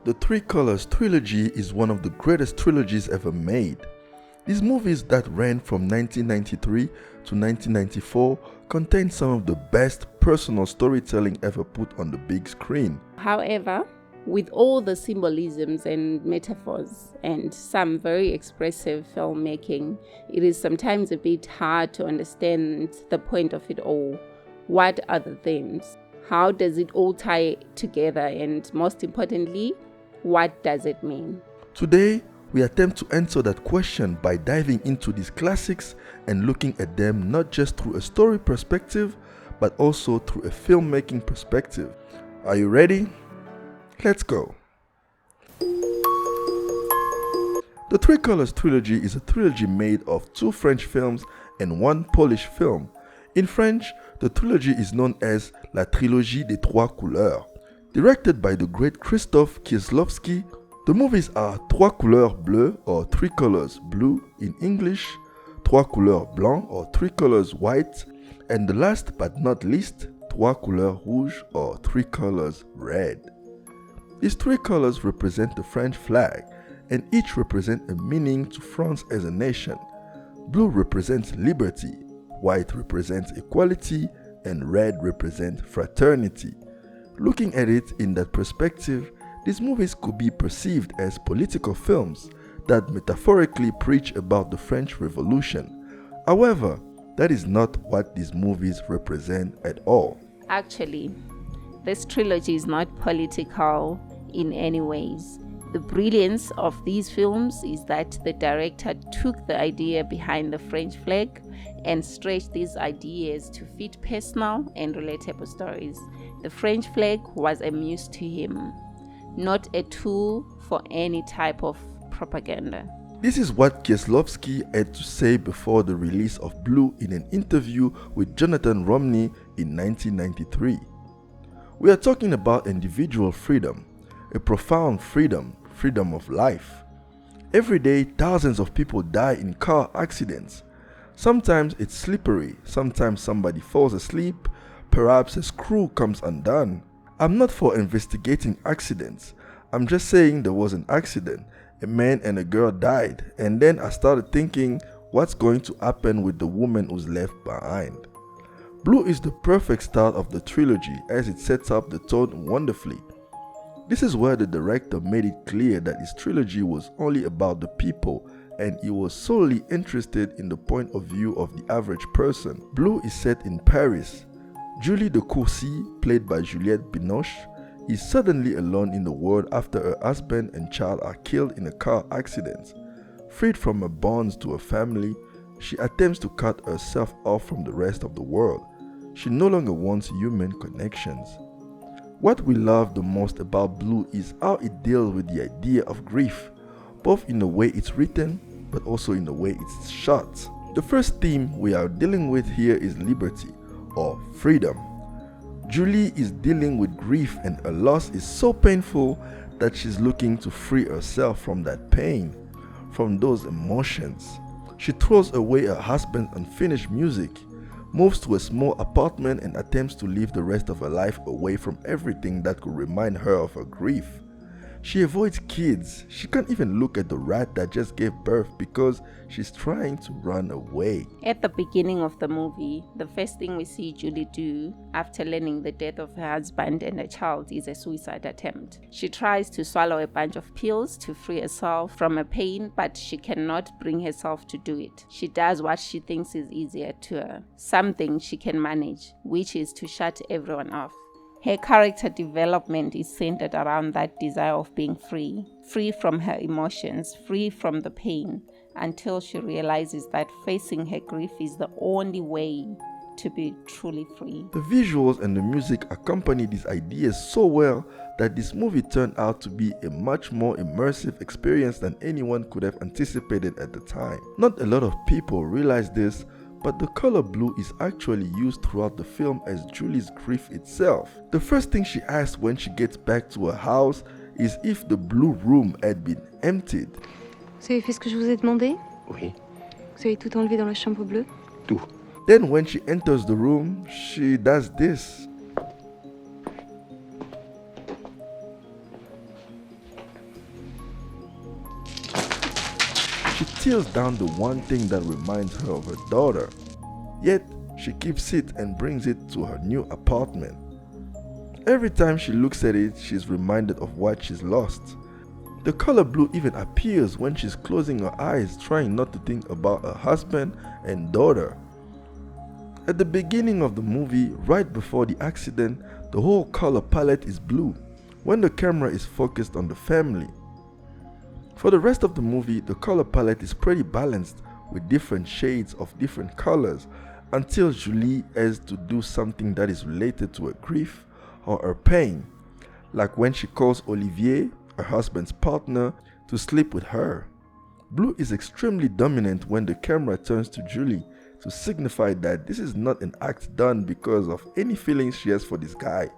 The Three Colors Trilogy is one of the greatest trilogies ever made. These movies that ran from 1993 to 1994 contain some of the best personal storytelling ever put on the big screen. However, with all the symbolisms and metaphors and some very expressive filmmaking, it is sometimes a bit hard to understand the point of it all. What are the themes? How does it all tie together? And most importantly, what does it mean? Today, we attempt to answer that question by diving into these classics and looking at them not just through a story perspective, but also through a filmmaking perspective. Are you ready? Let's go. The Three Colors Trilogy is a trilogy made of 2 French films and 1 Polish film. In French, the trilogy is known as La Trilogie des Trois Couleurs. Directed by the great Kieslowski, the movies are Trois Couleurs Bleues or Three Colors Blue in English, Trois Couleurs Blancs or Three Colors White, and the last but not least, Trois Couleurs Rouges or Three Colors Red. These 3 colors represent the French flag, and each represent a meaning to France as a nation. Blue represents liberty, white represents equality, and red represents fraternity. Looking at it in that perspective, these movies could be perceived as political films that metaphorically preach about the French Revolution. However, that is not what these movies represent at all. Actually, this trilogy is not political in any ways. The brilliance of these films is that the director took the idea behind the French flag and stretched these ideas to fit personal and relatable stories. The French flag was a muse to him, not a tool for any type of propaganda. This is what Kieslowski had to say before the release of Blue in an interview with Jonathan Romney in 1993. We are talking about individual freedom, a profound freedom of life. Every day, thousands of people die in car accidents. Sometimes it's slippery, sometimes somebody falls asleep, perhaps a screw comes undone. I'm not for investigating accidents. I'm just saying there was an accident. A man and a girl died, and then I started thinking, what's going to happen with the woman who's left behind? Blue is the perfect start of the trilogy as it sets up the tone wonderfully. This is where the director made it clear that his trilogy was only about the people, and he was solely interested in the point of view of the average person. Blue is set in Paris. Julie de Courcy, played by Juliette Binoche, is suddenly alone in the world after her husband and child are killed in a car accident. Freed from her bonds to her family, she attempts to cut herself off from the rest of the world. She no longer wants human connections. What we love the most about Blue is how it deals with the idea of grief, both in the way it's written, but also in the way it's shot. The first theme we are dealing with here is liberty, or freedom. Julie is dealing with grief, and her loss is so painful that she's looking to free herself from that pain, from those emotions. She throws away her husband's unfinished music, moves to a small apartment, and attempts to live the rest of her life away from everything that could remind her of her grief. She avoids kids. She can't even look at the rat that just gave birth because she's trying to run away. At the beginning of the movie, the first thing we see Julie do after learning the death of her husband and her child is a suicide attempt. She tries to swallow a bunch of pills to free herself from her pain, but she cannot bring herself to do it. She does what she thinks is easier to her, something she can manage, which is to shut everyone off. Her character development is centered around that desire of being free from her emotions, free from the pain, until she realizes that facing her grief is the only way to be truly free. The visuals and the music accompany these ideas so well that this movie turned out to be a much more immersive experience than anyone could have anticipated at the time. Not a lot of people realize this, but the color blue is actually used throughout the film as Julie's grief itself. The first thing she asks when she gets back to her house is if the blue room had been emptied. Vous avez fait ce que je vous ai demandé? Oui, Vous avez tout enlevé dans la chambre bleue? tout. Then when she enters the room, she does this. she tears down the one thing that reminds her of her daughter. Yet, she keeps it and brings it to her new apartment. Every time she looks at it, she's reminded of what she's lost. The color blue even appears when she's closing her eyes, trying not to think about her husband and daughter. At the beginning of the movie, right before the accident, the whole color palette is blue when the camera is focused on the family. For the rest of the movie, the color palette is pretty balanced with different shades of different colors until Julie has to do something that is related to her grief or her pain, like when she calls Olivier, her husband's partner, to sleep with her. Blue is extremely dominant when the camera turns to Julie to signify that this is not an act done because of any feelings she has for this guy.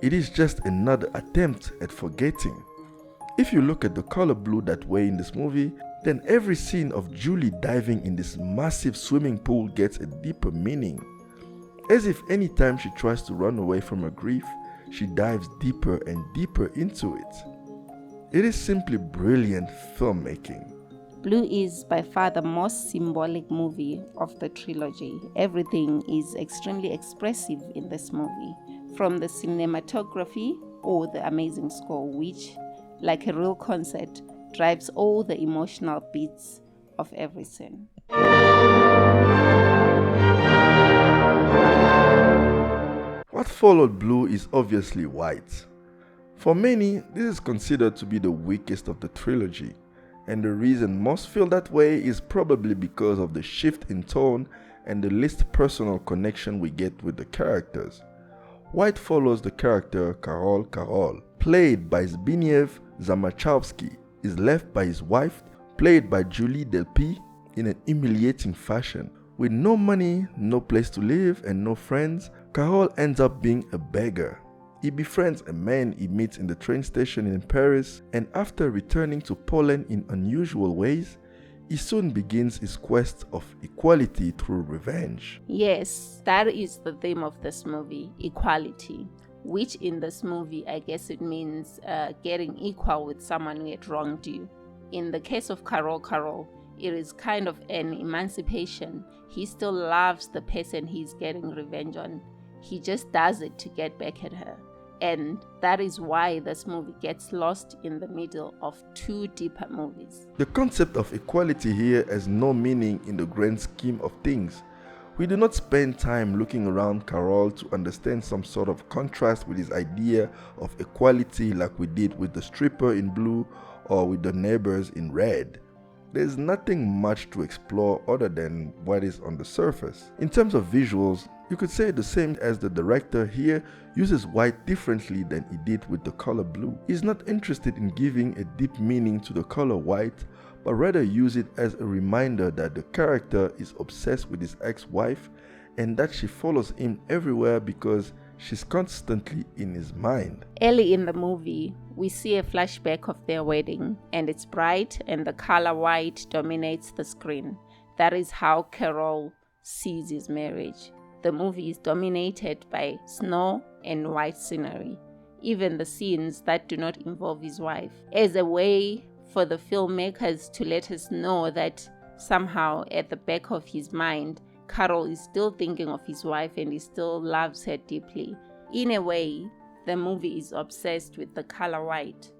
It is just another attempt at forgetting. If you look at the color blue that way in this movie, then every scene of Julie diving in this massive swimming pool gets a deeper meaning. As if anytime she tries to run away from her grief, she dives deeper and deeper into it. It is simply brilliant filmmaking. Blue is by far the most symbolic movie of the trilogy. Everything is extremely expressive in this movie, from the cinematography or the amazing score, which, like a real concert, drives all the emotional beats of every scene. What followed Blue is obviously White. For many, this is considered to be the weakest of the trilogy, and the reason most feel that way is probably because of the shift in tone and the least personal connection we get with the characters. White follows the character Karol, played by Zbigniew Zamachowski, is left by his wife, played by Julie Delpy, in an humiliating fashion. With no money, no place to live, and no friends, Karol ends up being a beggar. He befriends a man he meets in the train station in Paris, and after returning to Poland in unusual ways, he soon begins his quest of equality through revenge. Yes, that is the theme of this movie, equality, which in this movie, I guess it means getting equal with someone who had wronged you. In the case of Karol, it is kind of an emancipation. He still loves the person he's getting revenge on. He just does it to get back at her. And that is why this movie gets lost in the middle of two deeper movies. The concept of equality here has no meaning in the grand scheme of things. We do not spend time looking around Karol to understand some sort of contrast with his idea of equality like we did with the stripper in Blue or with the neighbors in Red. There's nothing much to explore other than what is on the surface. In terms of visuals, you could say the same as the director here uses white differently than he did with the color blue. He's not interested in giving a deep meaning to the color white, but rather use it as a reminder that the character is obsessed with his ex-wife and that she follows him everywhere because she's constantly in his mind. Early in the movie, we see a flashback of their wedding, and it's bright and the color white dominates the screen. That is how Karol sees his marriage. The movie is dominated by snow and white scenery, even the scenes that do not involve his wife, as a way for the filmmakers to let us know that somehow at the back of his mind, Karol is still thinking of his wife and he still loves her deeply. In a way, the movie is obsessed with the color white,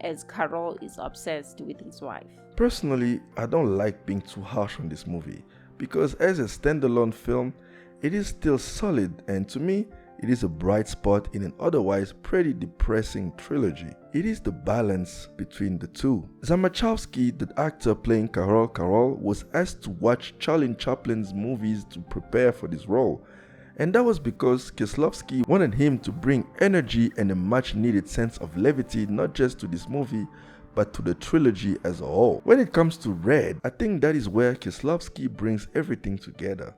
as Karol is obsessed with his wife. Personally, I don't like being too harsh on this movie, because as a standalone film, it is still solid, and to me, it is a bright spot in an otherwise pretty depressing trilogy. It is the balance between the two. Zamachowski, the actor playing Karol, was asked to watch Charlie Chaplin's movies to prepare for this role, and that was because Kieslowski wanted him to bring energy and a much needed sense of levity not just to this movie, but to the trilogy as a whole. When it comes to Red, I think that is where Kieslowski brings everything together.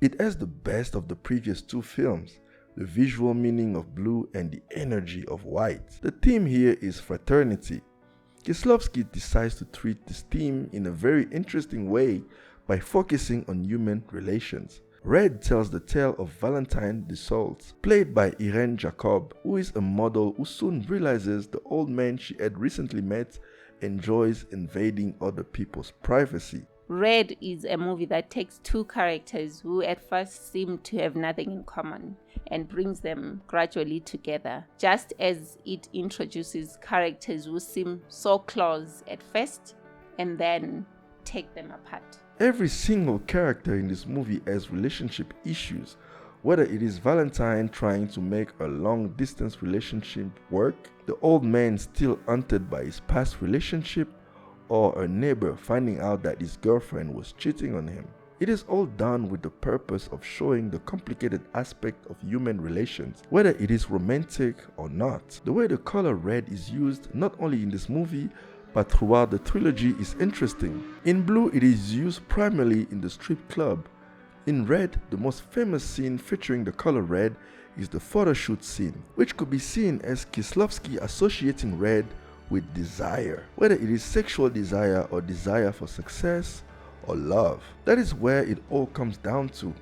It has the best of the previous two films, the visual meaning of Blue and the energy of White. The theme here is fraternity. Kieslowski decides to treat this theme in a very interesting way by focusing on human relations. Red tells the tale of Valentine Dussault, played by Irene Jacob, who is a model who soon realizes the old man she had recently met enjoys invading other people's privacy. Red is a movie that takes two characters who at first seem to have nothing in common and brings them gradually together, just as it introduces characters who seem so close at first and then take them apart. Every single character in this movie has relationship issues, whether it is Valentine trying to make a long-distance relationship work, the old man still haunted by his past relationship, or a neighbor finding out that his girlfriend was cheating on him. It is all done with the purpose of showing the complicated aspect of human relations, whether it is romantic or not. The way the color red is used not only in this movie, but throughout the trilogy is interesting. In blue, it is used primarily in the strip club. In red, the most famous scene featuring the color red is the photo shoot scene, which could be seen as Kieslowski associating red with desire, whether it is sexual desire or desire for success or love. That is where it all comes down to.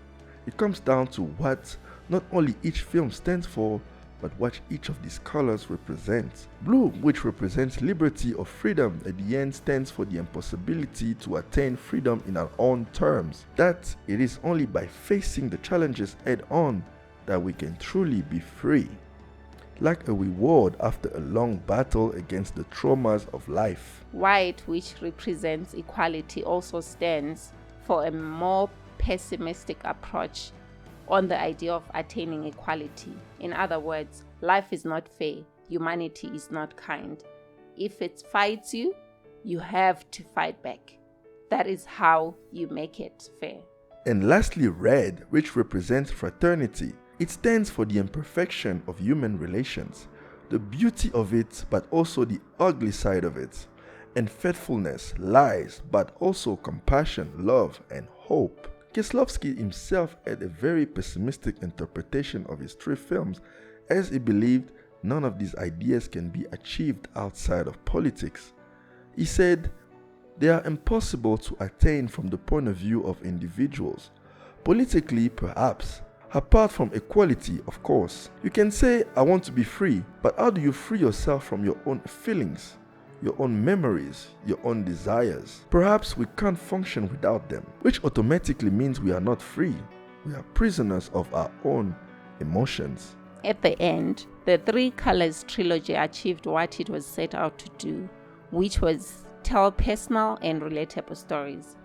It comes down to what not only each film stands for, but what each of these colors represents. Blue, which represents liberty or freedom, at the end stands for the impossibility to attain freedom in our own terms. That it is only by facing the challenges head on that we can truly be free. Like a reward after a long battle against the traumas of life. White, which represents equality, also stands for a more pessimistic approach on the idea of attaining equality. In other words, life is not fair, humanity is not kind. If it fights you, you have to fight back. That is how you make it fair. And lastly, red, which represents fraternity. It stands for the imperfection of human relations, the beauty of it, but also the ugly side of it, and faithfulness, lies, but also compassion, love, and hope. Kieslowski himself had a very pessimistic interpretation of his three films, as he believed none of these ideas can be achieved outside of politics. He said, "They are impossible to attain from the point of view of individuals. Politically, perhaps. Apart from equality, of course. You can say, I want to be free, but how do you free yourself from your own feelings, your own memories, your own desires? Perhaps we can't function without them, which automatically means we are not free. We are prisoners of our own emotions." At the end, the Three Colors trilogy achieved what it was set out to do, which was tell personal and relatable stories.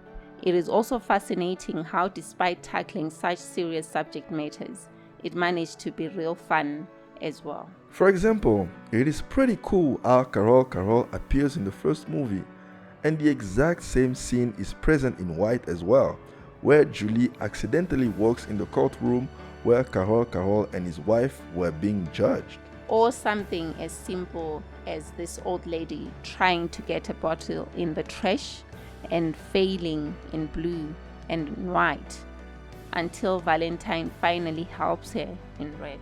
It is also fascinating how, despite tackling such serious subject matters, it managed to be real fun as well. For example, it is pretty cool how Carol appears in the first movie, and the exact same scene is present in White as well, where Julie accidentally walks in the courtroom where Carol and his wife were being judged. Or something as simple as this old lady trying to get a bottle in the trash and failing in blue and in white, until Valentine finally helps her in red.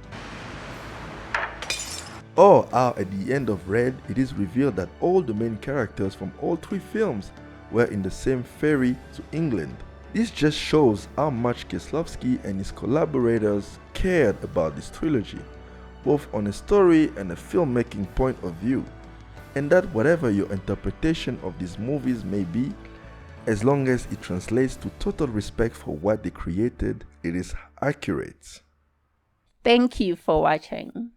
Or how at the end of Red, it is revealed that all the main characters from all three films were in the same ferry to England. This just shows how much Kieslowski and his collaborators cared about this trilogy, both on a story and a filmmaking point of view, and that whatever your interpretation of these movies may be, as long as it translates to total respect for what they created, it is accurate. Thank you for watching.